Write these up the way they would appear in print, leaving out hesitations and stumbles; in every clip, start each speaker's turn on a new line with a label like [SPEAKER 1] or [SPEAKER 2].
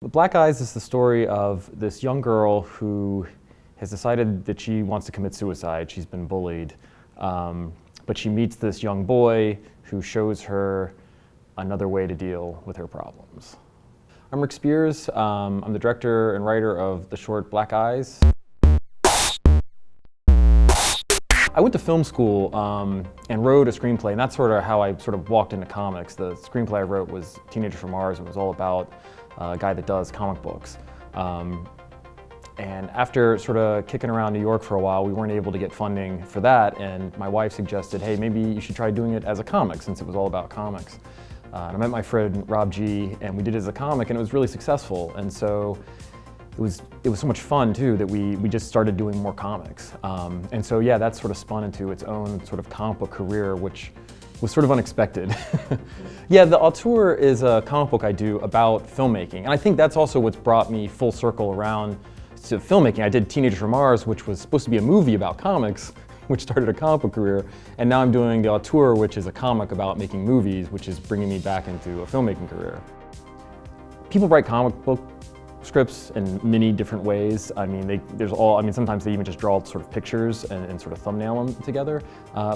[SPEAKER 1] Black Eyes is the story of this young girl who has decided that she wants to commit suicide. She's been bullied, but she meets this young boy who shows her another way to deal with her problems. I'm Rick Spears. I'm the director and writer of the short Black Eyes. I went to film school and wrote a screenplay, and that's sort of how I walked into comics. The screenplay I wrote was Teenager from Mars. It was all about a guy that does comic books. And after sort of kicking around New York for a while, we weren't able to get funding for that, and my wife suggested, hey, maybe you should try doing it as a comic, since it was all about comics. And I met my friend Rob G, and we did it as a comic, and it was really successful. And so it was so much fun too that we just started doing more comics. And so yeah, that sort of spun into its own sort of comic book career, which was sort of unexpected. Yeah, the auteur is a comic book I do about filmmaking, and I think that's also what's brought me full circle around to filmmaking. I did Teenager from Mars, which was supposed to be a movie about comics, which started a comic book career, and now I'm doing the auteur, which is a comic about making movies, which is bringing me back into a filmmaking career. People write comic book scripts in many different ways. I mean, sometimes they even just draw sort of pictures and sort of thumbnail them together.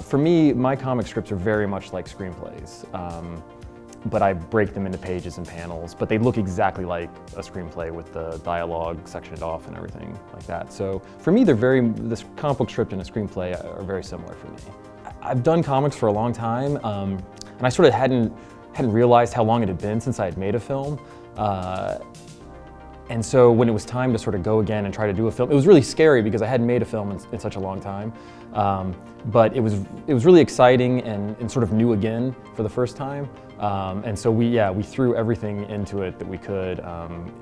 [SPEAKER 1] For me, my comic scripts are very much like screenplays, but I break them into pages and panels, but they look exactly like a screenplay with the dialogue sectioned off and everything like that. So for me, this comic book script and a screenplay are very similar for me. I've done comics for a long time, and I sort of hadn't realized how long it had been since I had made a film. And so when it was time to sort of go again and try to do a film, it was really scary because I hadn't made a film in such a long time. But it was really exciting and sort of new again for the first time. And so we threw everything into it that we could.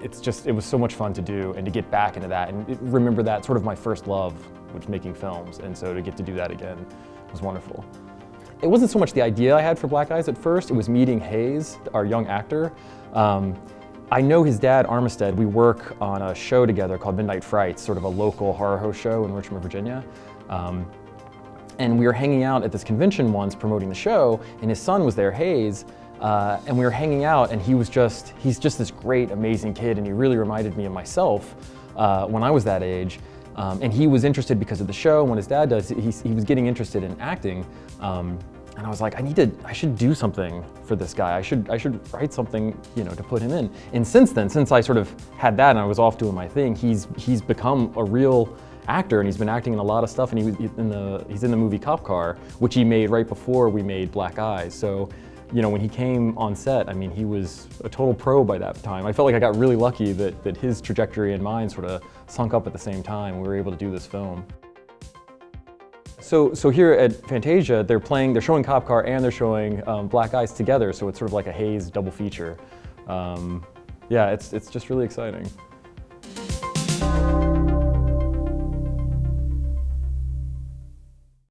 [SPEAKER 1] It was so much fun to do and to get back into that and remember that sort of my first love, which was making films. And so to get to do that again was wonderful. It wasn't so much the idea I had for Black Eyes at first, it was meeting Hayes, our young actor. I know his dad, Armistead. We work on a show together called Midnight Frights, sort of a local horror host show in Richmond, Virginia. And we were hanging out at this convention once promoting the show, and his son was there, Hayes, and we were hanging out, and he's just this great, amazing kid, and he really reminded me of myself when I was that age. And he was interested because of the show, and what his dad does, he was getting interested in acting. And I was like, I should do something for this guy. I should write something, to put him in. And since then, since I sort of had that and I was off doing my thing, he's become a real actor, and he's been acting in a lot of stuff. And he's in the movie Cop Car, which he made right before we made Black Eyes. So, when he came on set, I mean, he was a total pro by that time. I felt like I got really lucky that his trajectory and mine sort of sunk up at the same time. We were able to do this film. So here at Fantasia, they're showing Cop Car and they're showing Black Eyes together, so it's sort of like a Hayes double feature. Yeah, it's just really exciting.